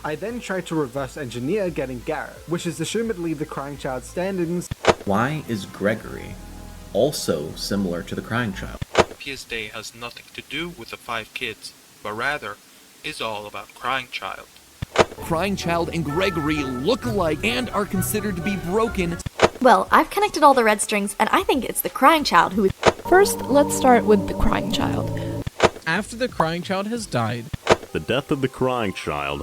I then try to reverse engineer getting Garrett, which is assumedly the crying child's stand-ins. Why is Gregory also similar to the crying child? His day has nothing to do with the 5 kids, but rather is all about crying child. Crying Child and Gregory look alike and are considered to be broken. Well, I've connected all the red strings, and I think it's the crying child who is... First, let's start with the crying child. After the crying child has died, the death of the crying child.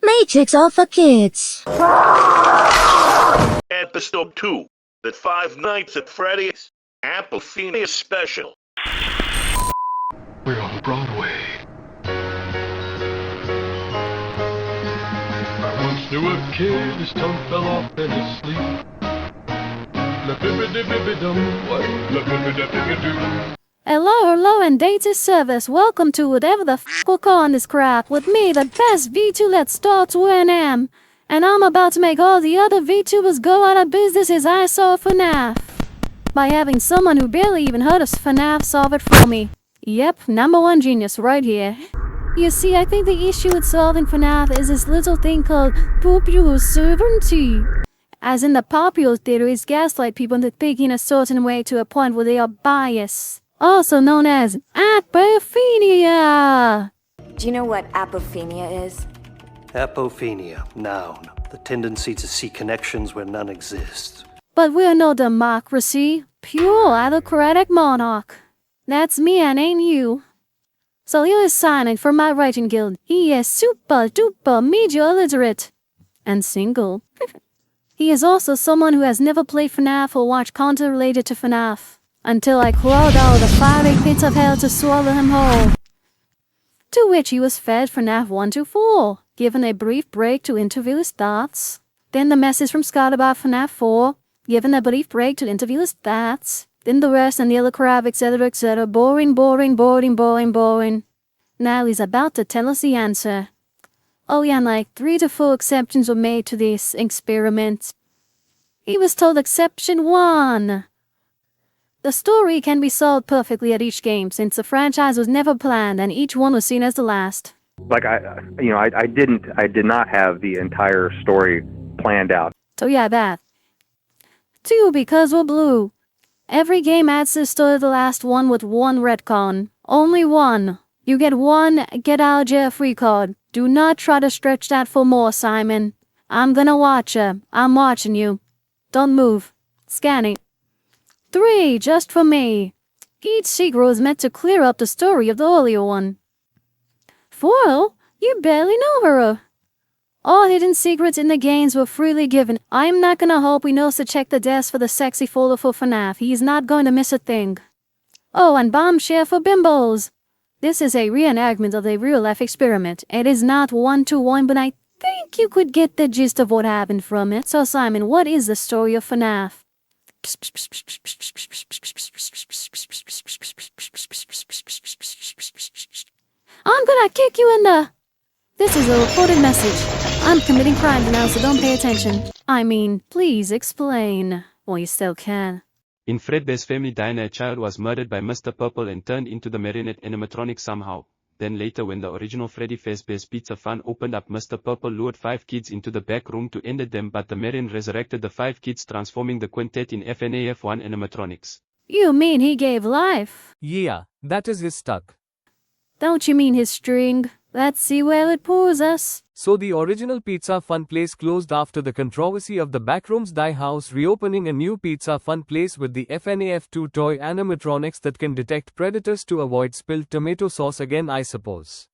Matrix all for kids. Episode 2, The 5 Nights at Freddy's Apophenia Special. We're on Broadway. I once knew a kid, his tongue fell off in his sleep. Hello, and data service. Welcome to whatever the we'll call on this crap. With me, the best VTuber that starts where I am. And I'm about to make all the other VTubers go out of business as I saw FNAF. By having someone who barely even heard of FNAF solve it for me. Yep, #1 genius right here. You see, I think the issue with solving FNAF is this little thing called popular sovereignty. As in the popular theories gaslight people into thinking a certain way to a point where they are biased. Also known as Apophenia. Do you know what apophenia is? Apophenia, noun. The tendency to see connections where none exist. But we're no democracy. Pure autocratic monarch. That's me and ain't you. So here is signing for my writing guild. He is super duper media illiterate. And single. He is also someone who has never played FNAF or watched content related to FNAF. Until I crawled out of the fiery pits of hell to swallow him whole. To which he was fed FNAF 1-4, given a brief break to interview his thoughts. Then the message from Scott about FNAF 4, given a brief break to interview his thoughts. Then the rest and the other crap, etc., etc. Boring. Now he's about to tell us the answer. Oh yeah, and like 3 to 4 exceptions were made to this experiment. He was told exception 1. The story can be solved perfectly at each game since the franchise was never planned and each one was seen as the last. Like I did not have the entire story planned out. So yeah, that. 2, because we're blue. Every game adds the story of the last one with 1 retcon. Only 1. You get 1 get out of jail free card. Do not try to stretch that for more, Simon. I'm gonna watch you. I'm watching you. Don't move. Scanning. 3, just for me. Each secret is meant to clear up the story of the earlier one. 4, you barely know her. All hidden secrets in the games were freely given. I'm not gonna hope he knows to check the desk for the sexy folder for FNAF. He's not going to miss a thing. Oh, and bombshell for bimbos. This is a reenactment of a real-life experiment. It is not 1-1, but I think you could get the gist of what happened from it. So Simon, what is the story of FNAF? I'm gonna kick you in the... This is a recorded message. I'm committing crimes now, so don't pay attention. I mean, please explain. Or you still can. In Freddy's family diner, a child was murdered by Mr. Purple and turned into the marionette animatronic somehow. Then later, when the original Freddy Fazbear's Pizza Fun opened up, Mr. Purple lured 5 kids into the back room to end them, but the Marion resurrected the 5 kids, transforming the quintet in FNAF1 animatronics. You mean he gave life? Yeah, that is his stuck. Don't you mean his string? Let's see where it pulls us. So the original Pizza Fun place closed after the controversy of the Backrooms Die House reopening a new Pizza Fun place with the FNAF2 toy animatronics that can detect predators to avoid spilled tomato sauce again, I suppose.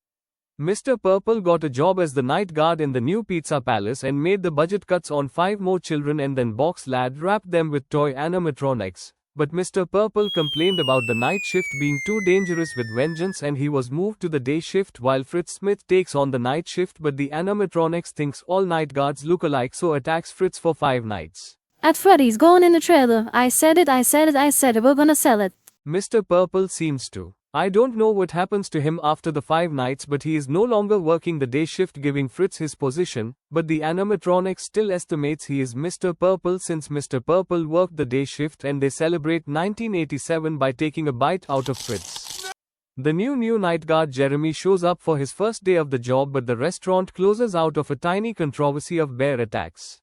Mr. Purple got a job as the night guard in the new Pizza Palace and made the budget cuts on 5 more children, and then Box Lad wrapped them with toy animatronics. But Mr. Purple complained about the night shift being too dangerous with vengeance, and he was moved to the day shift while Fritz Smith takes on the night shift, but the animatronics thinks all night guards look alike, so attacks Fritz for 5 nights. At Freddy's going in the trailer. I said it, we're gonna sell it. Mr. Purple seems to. I don't know what happens to him after the 5 nights, but he is no longer working the day shift, giving Fritz his position, but the animatronics still estimates he is Mr. Purple since Mr. Purple worked the day shift, and they celebrate 1987 by taking a bite out of Fritz. The new night guard Jeremy shows up for his first day of the job, but the restaurant closes out of a tiny controversy of bear attacks.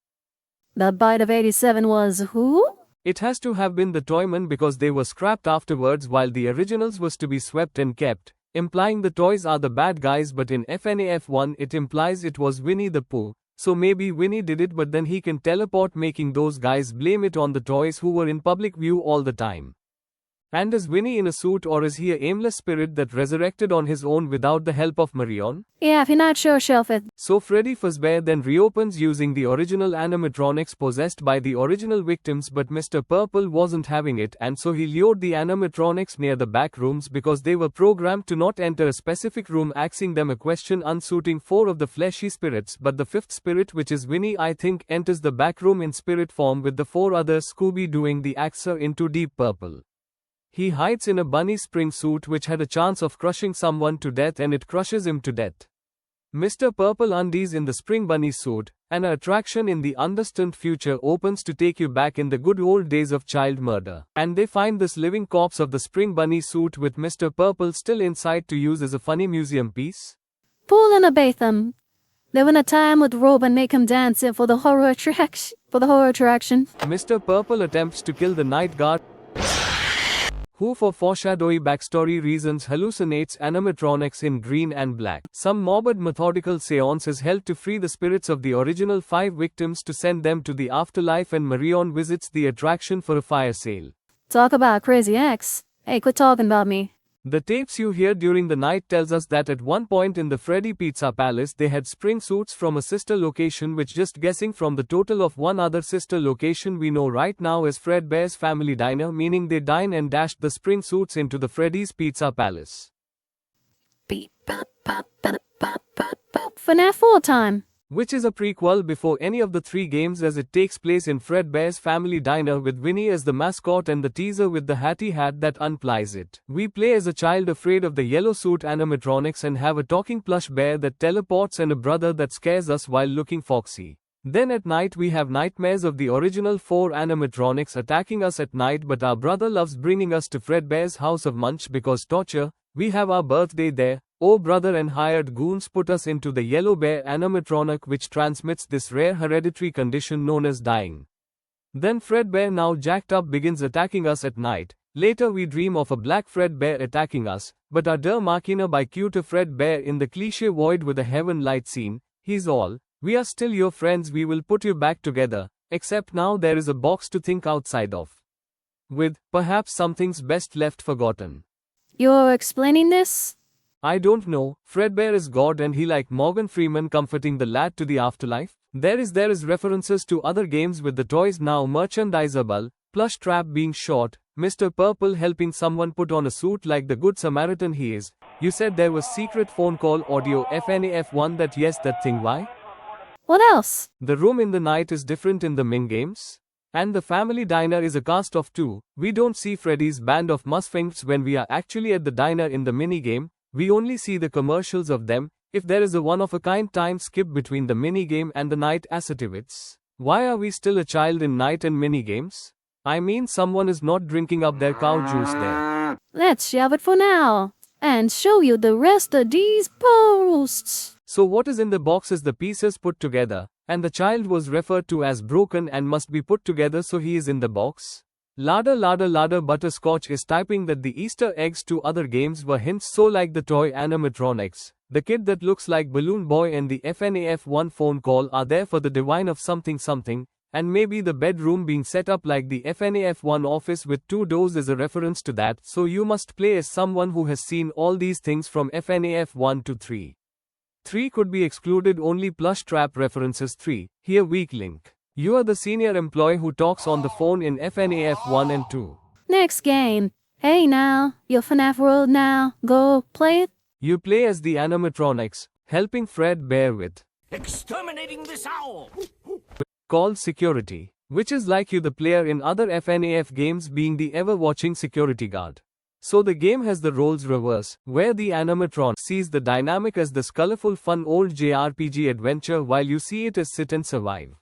The bite of 87 was who? It has to have been the Toymen because they were scrapped afterwards while the originals was to be swept and kept, implying the toys are the bad guys, but in FNAF 1 it implies it was Winnie the Pooh. So maybe Winnie did it, but then he can teleport, making those guys blame it on the toys who were in public view all the time. And is Winnie in a suit, or is he a aimless spirit that resurrected on his own without the help of Marion? Yeah, if you're not sure, shelf it. So Freddy Fazbear then reopens using the original animatronics possessed by the original victims, but Mr. Purple wasn't having it, and so he lured the animatronics near the back rooms because they were programmed to not enter a specific room, asking them a question unsuiting 4 of the fleshy spirits, but the 5th spirit, which is Winnie I think, enters the back room in spirit form with the 4 others Scooby doing the axer into Deep Purple. He hides in a bunny spring suit which had a chance of crushing someone to death, and it crushes him to death. Mr. Purple undies in the spring bunny suit, and an attraction in the undistant future opens to take you back in the good old days of child murder. And they find this living corpse of the spring bunny suit with Mr. Purple still inside to use as a funny museum piece. Pull and obey them. They win a time with Robe and make him dance it for the horror attraction. Mr. Purple attempts to kill the night guard, who for foreshadowy backstory reasons hallucinates animatronics in green and black. Some morbid methodical seance is held to free the spirits of the original 5 victims to send them to the afterlife, and Marion visits the attraction for a fire sale. Talk about crazy ex. Hey, quit talking about me. The tapes you hear during the night tells us that at one point in the Freddy Pizza Palace they had spring suits from a sister location, which, just guessing from the total of one other sister location we know right now is Fredbear's Family Diner, meaning they dine and dashed the spring suits into the Freddy's Pizza Palace. FNAF 4 time. Which is a prequel before any of the 3 games, as it takes place in Fredbear's Family Diner with Winnie as the mascot and the teaser with the hatty hat that unplies it. We play as a child afraid of the yellow suit animatronics and have a talking plush bear that teleports and a brother that scares us while looking foxy. Then at night we have nightmares of the original 4 animatronics attacking us at night, but our brother loves bringing us to Fredbear's House of Munch because torture. We have our birthday there. Oh brother, and hired goons put us into the yellow bear animatronic, which transmits this rare hereditary condition known as dying. Then Fredbear, now jacked up, begins attacking us at night. Later we dream of a black Fredbear attacking us, but our Der Machina by cuter Fredbear in the cliché void with a heaven light scene. He's all, "We are still your friends, we will put you back together," except now there is a box to think outside of. With, perhaps, something's best left forgotten. You're explaining this? I don't know. Fredbear is God and he, like Morgan Freeman, comforting the lad to the afterlife. There is references to other games with the toys now merchandisable, Plush Trap being short, Mr. Purple helping someone put on a suit like the Good Samaritan he is. You said there was secret phone call audio FNAF 1, that yes, that thing, why? What else? The room in the night is different in the Ming games. And the Family Diner is a cast of 2. We don't see Freddy's band of Musfinks when we are actually at the diner in the minigame. We only see the commercials of them. If there is a one-of-a-kind time skip between the minigame and the night activities, why are we still a child in night and minigames? I mean, someone is not drinking up their cow juice there. Let's shove it for now, and show you the rest of these posts. So what is in the box is the pieces put together, and the child was referred to as broken and must be put together, so he is in the box. Ladder Butterscotch is typing that the Easter eggs to other games were hints so like the toy animatronics, the kid that looks like Balloon Boy, and the FNAF 1 phone call are there for the divine of something something, and maybe the bedroom being set up like the FNAF 1 office with 2 doors is a reference to that, so you must play as someone who has seen all these things from FNAF 1 to 3. 3 could be excluded, only Plush Trap references 3, here weak link. You are the senior employee who talks on the phone in FNAF 1 and 2. Next game. Hey now, your FNAF world now, go play it. You play as the animatronics, helping Fredbear with exterminating this owl, called security, which is like you the player in other FNAF games being the ever-watching security guard. So the game has the roles reverse, where the animatron sees the dynamic as this colorful fun old JRPG adventure while you see it as sit and survive.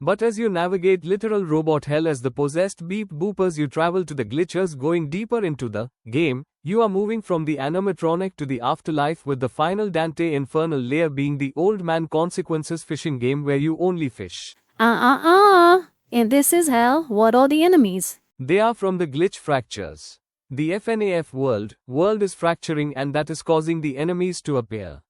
But as you navigate literal robot hell as the possessed beep boopers, you travel to the glitchers. Going deeper into the game, you are moving from the animatronic to the afterlife, with the final Dante Infernal layer being the Old Man Consequences fishing game where you only fish. And this is hell. What are the enemies? They are from the glitch fractures. The FNAF world is fracturing, and that is causing the enemies to appear.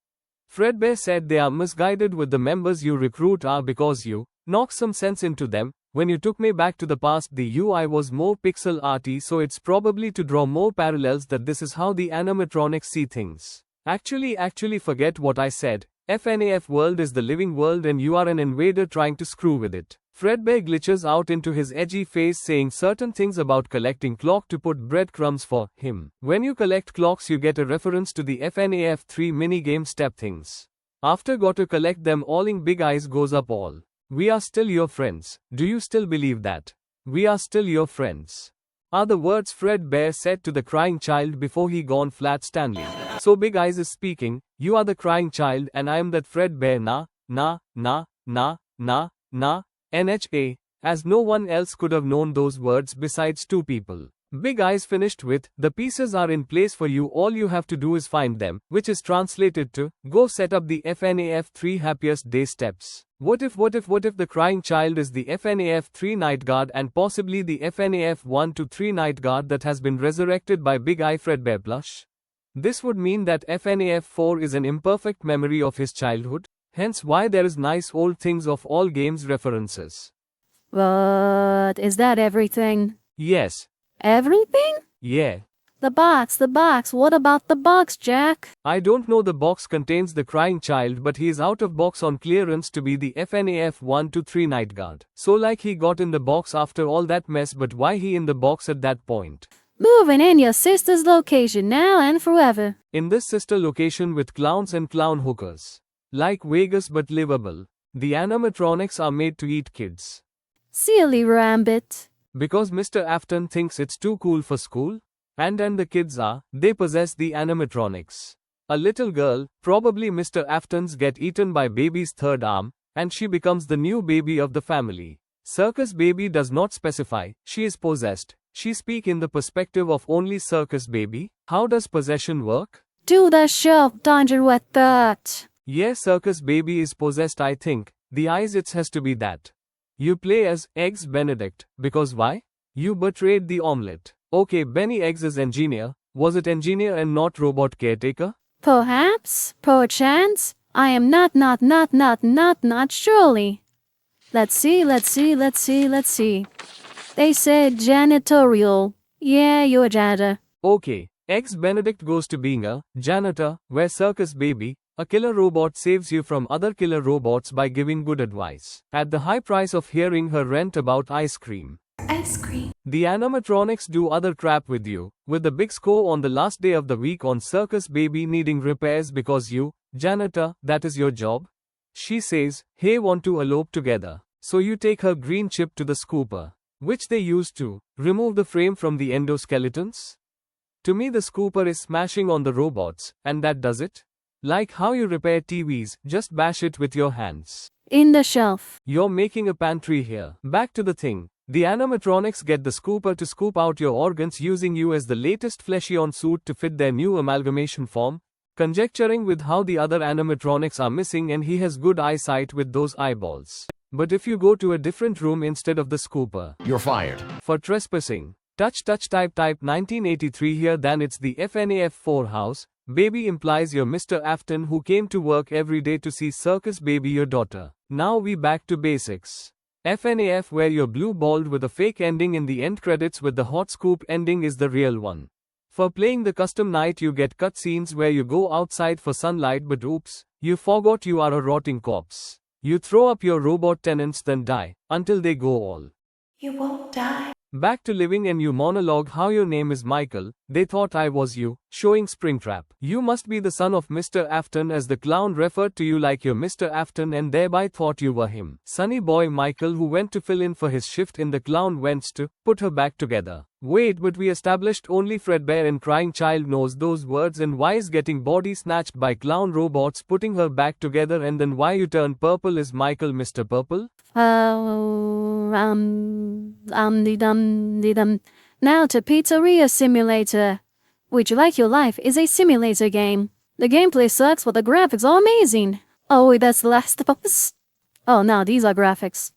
Fredbear said they are misguided with the members you recruit are because you knocked some sense into them. When you took me back to the past, the UI was more pixel arty, so it's probably to draw more parallels that this is how the animatronics see things. Actually forget what I said. FNAF world is the living world and you are an invader trying to screw with it. Fredbear glitches out into his edgy face saying certain things about collecting clock to put breadcrumbs for him. When you collect clocks, you get a reference to the FNAF 3 minigame step things. After got to collect them all, Big Eyes goes up all. We are still your friends. Do you still believe that? We are still your friends. Are the words Fredbear said to the crying child before he gone flat Stanley. So Big Eyes is speaking, you are the crying child and I am that Fredbear NHA, as no one else could have known those words besides two people. Big Eyes finished with, the pieces are in place for you, all you have to do is find them, which is translated to, go set up the FNAF 3 happiest day steps. What if the crying child is the FNAF 3 night guard and possibly the FNAF 1 to 3 night guard that has been resurrected by Big Eye Fredbear Plush? This would mean that FNAF 4 is an imperfect memory of his childhood, hence why there is nice old things of all games references. But is that everything? Yes. Everything? Yeah. The box, what about the box, Jack? I don't know. The box contains the crying child, but he is out of box on clearance to be the FNAF 1 to 3 night guard. So like he got in the box after all that mess, but why he in the box at that point? Moving in your sister's location now and forever. In this sister location with clowns and clown hookers. Like Vegas but livable. The animatronics are made to eat kids. Silly Rambit. Because Mr. Afton thinks it's too cool for school? And the kids they possess the animatronics. A little girl, probably Mr. Afton's, get eaten by baby's third arm, and she becomes the new baby of the family. Circus Baby does not specify, she is possessed. She speak in the perspective of only Circus Baby. How does possession work? Do the shelf dungeon with that. Yeah, Circus Baby is possessed, I think. The eyes, it has to be that. You play as Eggs Benedict, because why? You betrayed the omelette. Okay, Benny Eggs is engineer. Was it engineer and not robot caretaker? Perhaps, perchance. I am not surely. Let's see. They said janitorial. Yeah, you're a janitor. Okay, Eggs Benedict goes to being a janitor, where Circus Baby, a killer robot, saves you from other killer robots by giving good advice. At the high price of hearing her rant about ice cream. Ice cream. The animatronics do other crap with you, with the big score on the last day of the week on Circus Baby needing repairs because you, janitor, that is your job. She says, hey, want to elope together. So you take her green chip to the scooper, which they use to remove the frame from the endoskeletons. To me, the scooper is smashing on the robots, and that does it. Like how you repair TVs, just bash it with your hands. In the shelf. You're making a pantry here. Back to the thing. The animatronics get the scooper to scoop out your organs using you as the latest fleshy-on suit to fit their new amalgamation form, conjecturing with how the other animatronics are missing and he has good eyesight with those eyeballs. But if you go to a different room instead of the scooper, you're fired. For trespassing. Type 1983 here, then it's the FNAF 4 house. Baby implies you're Mr. Afton who came to work every day to see Circus Baby, your daughter. Now we back to basics. FNAF, where you're blue-balled with a fake ending in the end credits with the hot scoop ending, is the real one. For playing the custom night you get cutscenes where you go outside for sunlight, but oops, you forgot you are a rotting corpse. You throw up your robot tenants then die, until they go all. You won't die. Back to living and you monologue how your name is Michael, They thought I was you, showing Springtrap. You must be the son of Mr. Afton, as the clown referred to you like your Mr. Afton and thereby thought you were him. Sunny boy Michael, who went to fill in for his shift in the clown, went to put her back together. Wait, but we established only Fredbear and Crying Child knows those words, and why is getting body snatched by clown robots putting her back together, and then why you turn purple is Michael Mr. Purple? Now to Pizzeria Simulator. Would You Like Your Life is a simulator game. The gameplay sucks, but the graphics are amazing. Oh wait, that's The Last of Us? Oh no, these are graphics.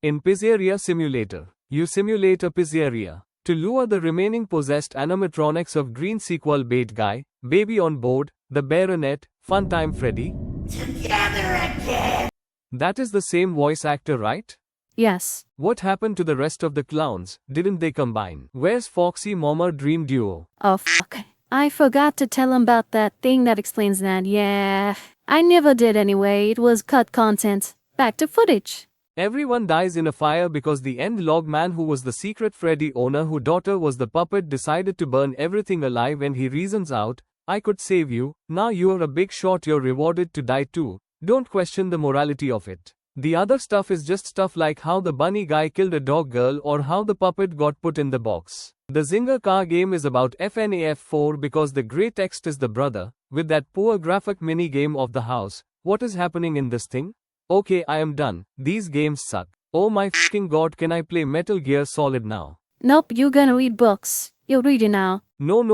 In Pizzeria Simulator, you simulate a pizzeria to lure the remaining possessed animatronics of Green Sequel Bait Guy, Baby on Board, the Baronet, Funtime Freddy. Together again! That is the same voice actor, right? Yes. What happened to the rest of the clowns? Didn't they combine? Where's Foxy Mama Dream Duo? Oh fuck. I forgot to tell him about that thing that explains that. Yeah. I never did anyway. It was cut content. Back to footage. Everyone dies in a fire because the end log man, who was the secret Freddy owner whose daughter was the puppet, decided to burn everything alive, and he reasons out, I could save you, now you're a big shot, you're rewarded to die too. Don't question the morality of it. The other stuff is just stuff like how the bunny guy killed a dog girl or how the puppet got put in the box. The Zinger car game is about FNAF 4 because the grey text is the brother, with that poor graphic mini game of the house. What is happening in this thing? Okay, I am done. These games suck. Oh my fucking god, can I play Metal Gear Solid now? Nope, you're gonna read books. You're reading now. No.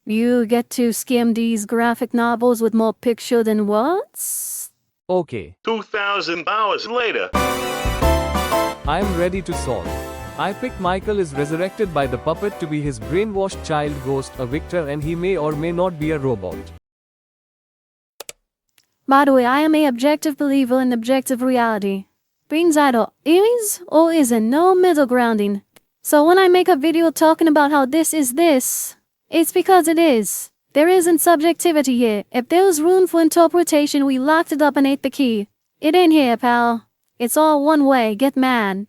You get to skim these graphic novels with more picture than words? Okay. 2,000 hours later. I am ready to solve. I pick Michael is resurrected by the puppet to be his brainwashed child ghost, a Victor, and he may or may not be a robot. By the way, I am a objective believer in objective reality. Things either is or isn't, no middle grounding. So when I make a video talking about how this is this, it's because it is. There isn't subjectivity here. If there's room for interpretation, we locked it up and ate the key. It ain't here, pal. It's all one way. Get mad.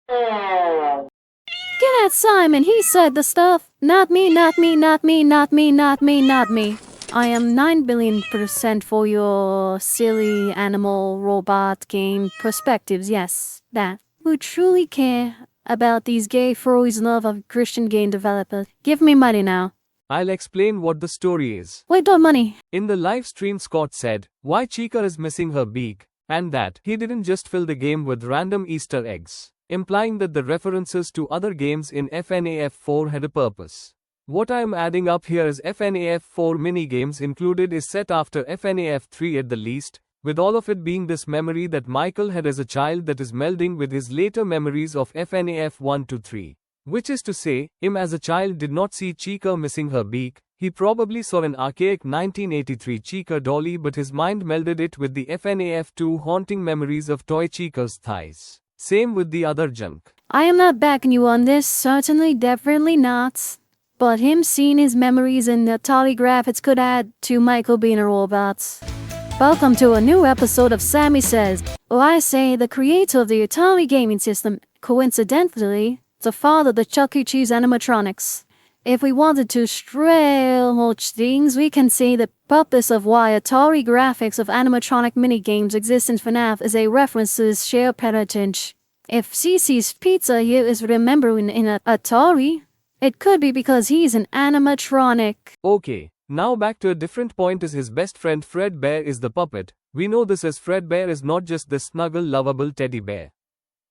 Get at Simon. He said the stuff. Not me, not me, not me, not me, not me, not me. I am 9 billion% for your silly animal robot game perspectives. Yes, that. Who truly care about these gay furries' love of Christian game developers. Give me money now. I'll explain what the story is. Wait, don't money. In the live stream, Scott said why Chica is missing her beak, and that he didn't just fill the game with random Easter eggs, implying that the references to other games in FNAF 4 had a purpose. What I am adding up here is FNAF 4 minigames included is set after FNAF 3 at the least, with all of it being this memory that Michael had as a child that is melding with his later memories of FNAF 1 to 3. Which is to say, him as a child did not see Chica missing her beak, he probably saw an archaic 1983 Chica dolly, but his mind melded it with the FNAF 2 haunting memories of toy Chica's thighs. Same with the other junk. I am not backing you on this, certainly, definitely not. But him seeing his memories in the Atari graphics could add to Michael being a robot. Welcome to a new episode of Sammy Says, or I say the creator of the Atari gaming system, coincidentally, the father of the Chuck E. Cheese animatronics. If we wanted to stretch things, we can say the purpose of why Atari graphics of animatronic minigames exist in FNAF is a reference to his shared heritage. If CC's Pizza here is remembering in Atari, it could be because he's an animatronic. Okay, now back to a different point is his best friend Fredbear is the puppet. We know this as Fredbear is not just the snuggle lovable teddy bear.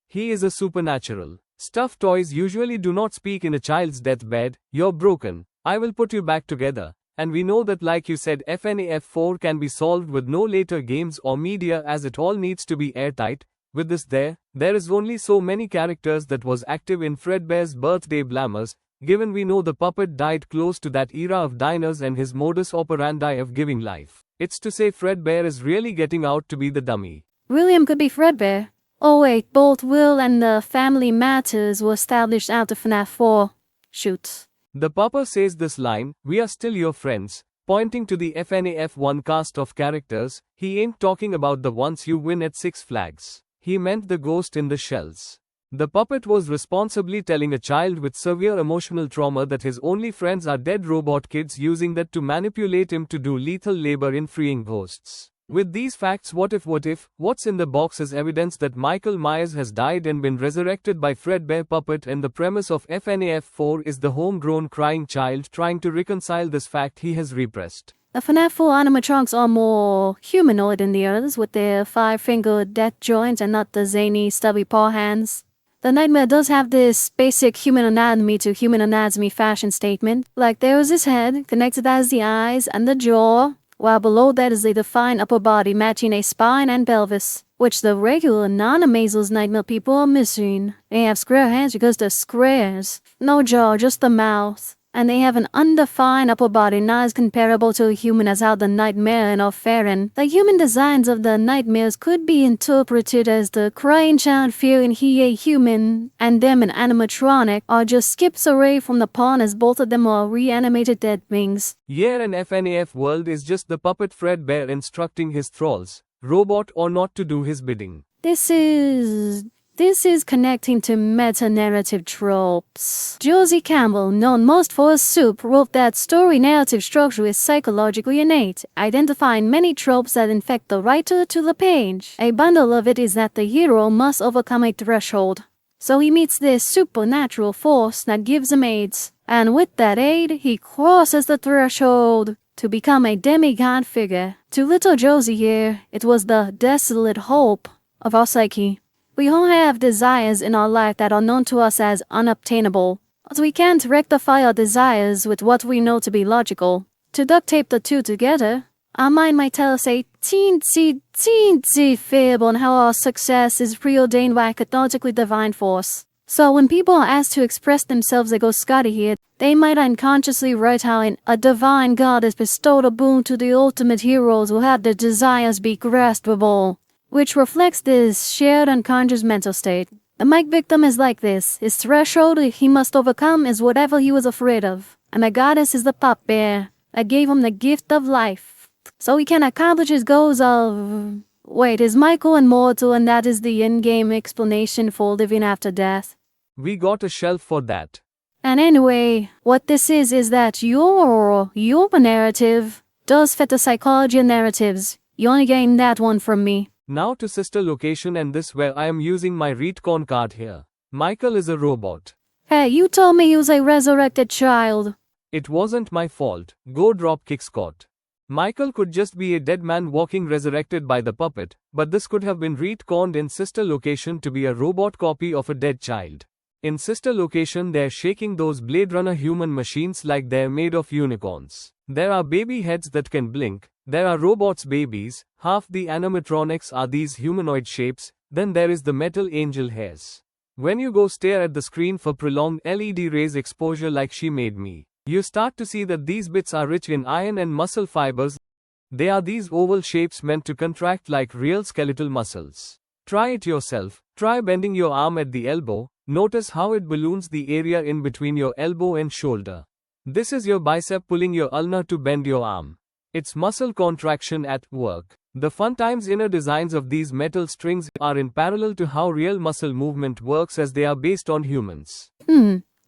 He is a supernatural. Stuffed toys usually do not speak in a child's deathbed, you're broken, I will put you back together. And we know that, like you said, FNAF 4 can be solved with no later games or media as it all needs to be airtight. With this there is only so many characters that was active in Fredbear's birthday blammers, given we know the puppet died close to that era of diners and his modus operandi of giving life. It's to say Fredbear is really getting out to be the dummy. William could be Fredbear. Oh wait, both Will and the family matters were established after FNAF 4. Shoot. The papa says this line, we are still your friends, pointing to the FNAF 1 cast of characters. He ain't talking about the ones you win at Six Flags. He meant the ghost in the shells. The puppet was responsibly telling a child with severe emotional trauma that his only friends are dead robot kids, using that to manipulate him to do lethal labor in freeing ghosts. With these facts, what's in the box is evidence that Michael Myers has died and been resurrected by Fredbear Puppet, and the premise of FNAF 4 is the homegrown crying child trying to reconcile this fact he has repressed. The FNAF 4 animatronics are more humanoid than the others, with their 5-fingered death joints and not the zany, stubby paw hands. The Nightmare does have this basic human anatomy to human anatomy fashion statement, like there is his head, connected as the eyes and the jaw, while below that is a defined upper body matching a spine and pelvis, which the regular non-Amazel's Nightmare people are missing. They have square hands because they're squares, no jaw, just the mouth. And they have an undefined upper body not as comparable to a human as how the Nightmare and are faring. The human designs of the Nightmares could be interpreted as the crying child fearing he a human, and them an animatronic, or just skips away from the pawn as both of them are reanimated dead beings. Yeah, an FNAF world is just the puppet Fredbear instructing his thralls, robot or not, to do his bidding. This is connecting to meta-narrative tropes. Josie Campbell, known most for her soup, wrote that story narrative structure is psychologically innate, identifying many tropes that infect the writer to the page. A bundle of it is that the hero must overcome a threshold. So he meets this supernatural force that gives him aids. And with that aid, he crosses the threshold to become a demigod figure. To little Josie here, it was the desolate hope of our psyche. We all have desires in our life that are known to us as unobtainable, but we can't rectify our desires with what we know to be logical. To duct tape the two together, our mind might tell us a teensy fib on how our success is preordained by a cathartically divine force. So when people are asked to express themselves, they go Scotty here, they might unconsciously write how a divine god has bestowed a boon to the ultimate heroes who have their desires be graspable, which reflects this shared unconscious mental state. The mic victim is like this. His threshold he must overcome is whatever he was afraid of. And the goddess is the pup bear that gave him the gift of life. So he can accomplish his goals of... Wait, is Michael immortal and that is the in-game explanation for living after death? We got a shelf for that. And anyway, what this is that your narrative does fit the psychology of narratives. You only gain that one from me. Now to sister location, and this where I am using my retcon card here. Michael is a robot. Hey, you told me he was a resurrected child. It wasn't my fault. Go drop kick Scott. Michael could just be a dead man walking resurrected by the puppet, but this could have been retconned in sister location to be a robot copy of a dead child. In sister location they're shaking those Blade Runner human machines like they're made of unicorns. There are baby heads that can blink. There are robots babies, half the animatronics are these humanoid shapes, then there is the metal angel hairs. When you go stare at the screen for prolonged LED rays exposure like she made me, you start to see that these bits are rich in iron and muscle fibers. They are these oval shapes meant to contract like real skeletal muscles. Try it yourself. Try bending your arm at the elbow. Notice how it balloons the area in between your elbow and shoulder. This is your bicep pulling your ulna to bend your arm. It's muscle contraction at work. The fun times inner designs of these metal strings are in parallel to how real muscle movement works, as they are based on humans.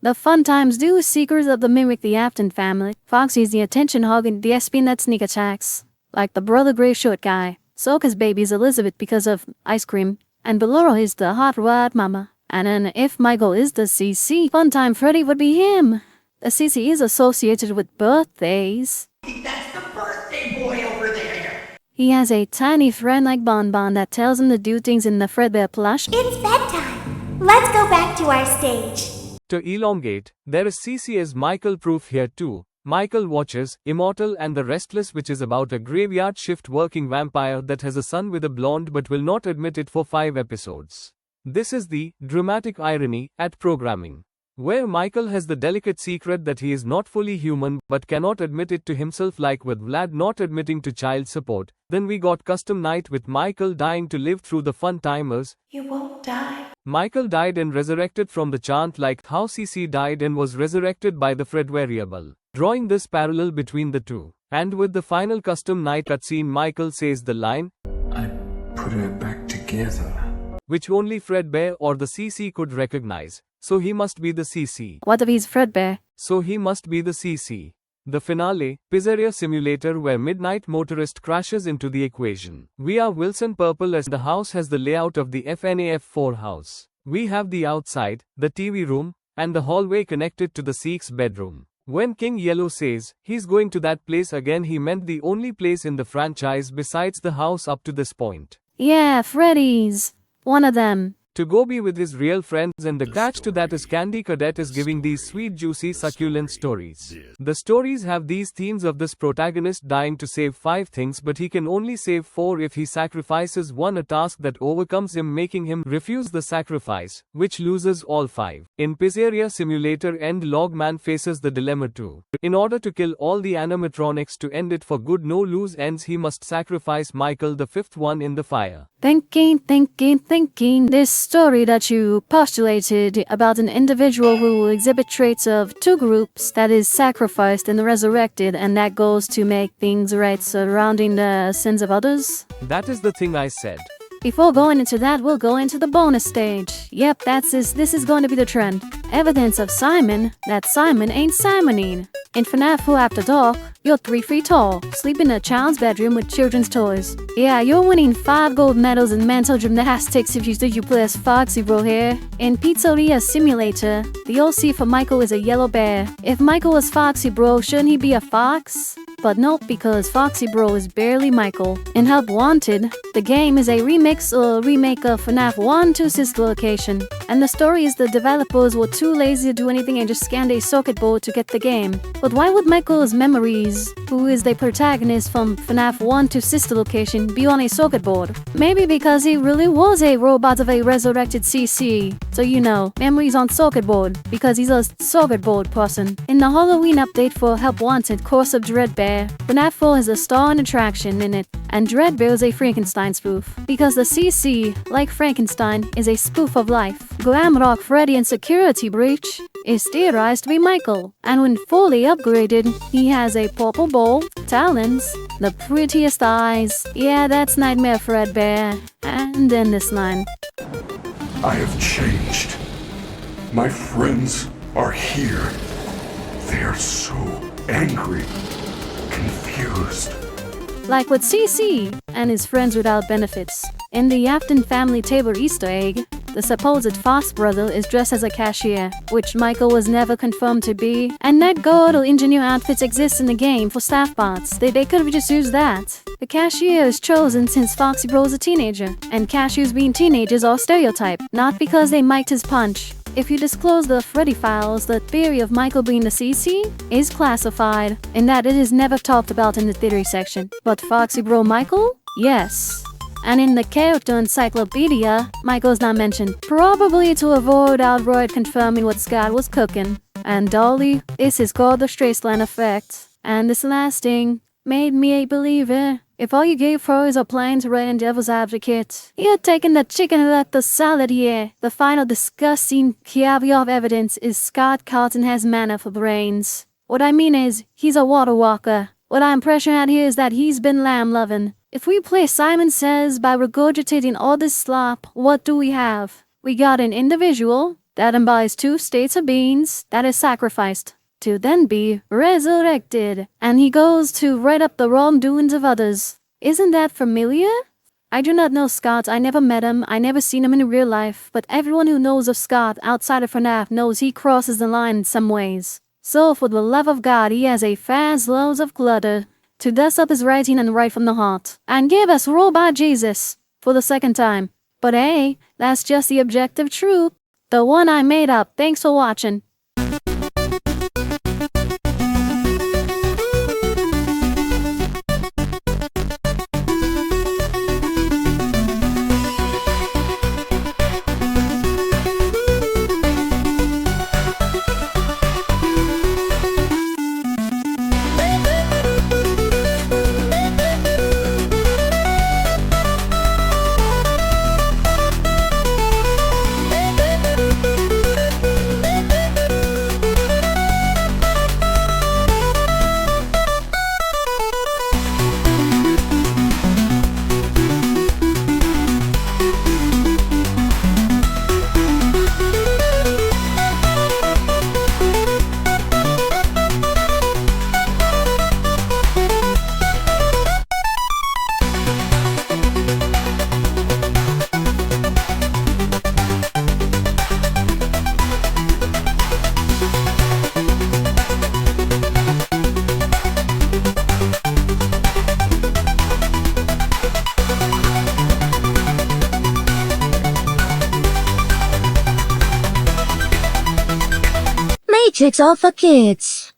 The fun times do Seekers of the Mimic the Afton family. Foxy's the attention hog and the SP that sneak attacks. Like the brother gray short guy. Soka's baby's Elizabeth because of ice cream. And Beloro is the hot rod mama. And then if Michael is the CC, fun time Freddy would be him. The CC is associated with birthdays. That's the birthday boy over there. He has a tiny friend like Bonbon that tells him to do things in the Fredbear plush. It's bedtime. Let's go back to our stage. To elongate, there is CC as Michael proof here too. Michael watches, Immortal and the Restless, which is about a graveyard shift working vampire that has a son with a blonde but will not admit it for 5 episodes. This is the dramatic irony at programming, where Michael has the delicate secret that he is not fully human but cannot admit it to himself, like with Vlad not admitting to child support. Then we got Custom Night with Michael dying to live through the fun timers. You won't die. Michael died and resurrected from the chant, like how CC died and was resurrected by the Fred variable. Drawing this parallel between the two. And with the final Custom Night cutscene, Michael says the line, I put her back together. which only Fredbear or the CC could recognize. So he must be the CC. What if he's Fredbear? So he must be the CC. The finale, Pizzeria Simulator, where Midnight Motorist crashes into the equation. We are Wilson Purple as the house has the layout of the FNAF4 house. We have the outside, the TV room, and the hallway connected to the Seek's bedroom. When King Yellow says he's going to that place again, he meant the only place in the franchise besides the house up to this point. Yeah, Freddy's. One of them. To go be with his real friends, and the catch to that is Candy Cadet is giving these sweet, juicy, succulent stories. The stories have these themes of this protagonist dying to save 5 things, but he can only save 4 if he sacrifices one, a task that overcomes him, making him refuse the sacrifice, which loses all 5. In Pizzeria Simulator End, Logman faces the dilemma too. In order to kill all the animatronics to end it for good, no loose ends, he must sacrifice Michael, the 5th one in the fire. Thinking. This story that you postulated about an individual who will exhibit traits of 2 groups, that is sacrificed and resurrected, and that goes to make things right surrounding the sins of others? That is the thing I said. Before going into that, we'll go into the bonus stage. Yep, this is going to be the trend. Evidence of Simon, that Simon ain't Simoning. In FNAF 4 After Dark, you're 3 feet tall, sleep in a child's bedroom with children's toys. Yeah, you're winning 5 gold medals in mental gymnastics if you play as Foxy Bro here. In Pizzeria Simulator, the OC for Michael is a yellow bear. If Michael was Foxy Bro, shouldn't he be a fox? But nope, because Foxy Bro is barely Michael. In Help Wanted, the game is a remake of FNAF 1 to Sister Location. And the story is the developers were too lazy to do anything and just scanned a circuit board to get the game. But why would Michael's memories, who is the protagonist from FNAF 1 to Sister Location, be on a circuit board? Maybe because he really was a robot of a resurrected CC. So you know, memories on circuit board, because he's a circuit board person. In the Halloween update for Help Wanted, Course of Dreadbear, FNAF 4 has a star and attraction in it, and Dreadbear is a Frankenstein spoof. Because the CC, like Frankenstein, is a spoof of life. Glamrock Freddy in Security Breach is theorized to be Michael, and when fully upgraded, he has a purple bowl, talons, the prettiest eyes. Yeah, that's Nightmare Fredbear. And then this line. I have changed. My friends are here. They are so angry, confused. Like with CC and his friends without benefits. In the Afton family table Easter egg, the supposed Fox brother is dressed as a cashier, which Michael was never confirmed to be, and Night Guard or engineer outfits exist in the game for staff bots. They could have just used that. The cashier is chosen since Foxy Bro is a teenager, and cashiers being teenagers are stereotyped, not because they mic'd his punch. If you disclose the Freddy files, the theory of Michael being the CC is classified, in that it is never talked about in the theory section. But Foxy Bro Michael? Yes. And in the character encyclopedia, Michael's not mentioned, probably to avoid outright confirming what Scott was cooking. And Dolly, this is called the Streisand effect. And this last thing made me a believer. If all you gave for is a plain to red devil's advocate, you're taking the chicken and let the salad here. The final disgusting caveat of evidence is Scott Carlton has mana for brains. What I mean is, he's a water walker. What I'm pressuring at here is that he's been lamb loving. If we play Simon Says by regurgitating all this slop, what do we have? We got an individual that embodies 2 states of beings that is sacrificed to then be resurrected, and he goes to write up the wrongdoings of others. Isn't that familiar? I do not know Scott, I never met him, I never seen him in real life, but everyone who knows of Scott outside of FNAF knows he crosses the line in some ways. So for the love of God, he has a fast loads of clutter to dust up his writing and write from the heart, and give us Robot Jesus for the 2nd time. But hey, that's just the objective truth, the one I made up. Thanks for watching. Matrix all for kids.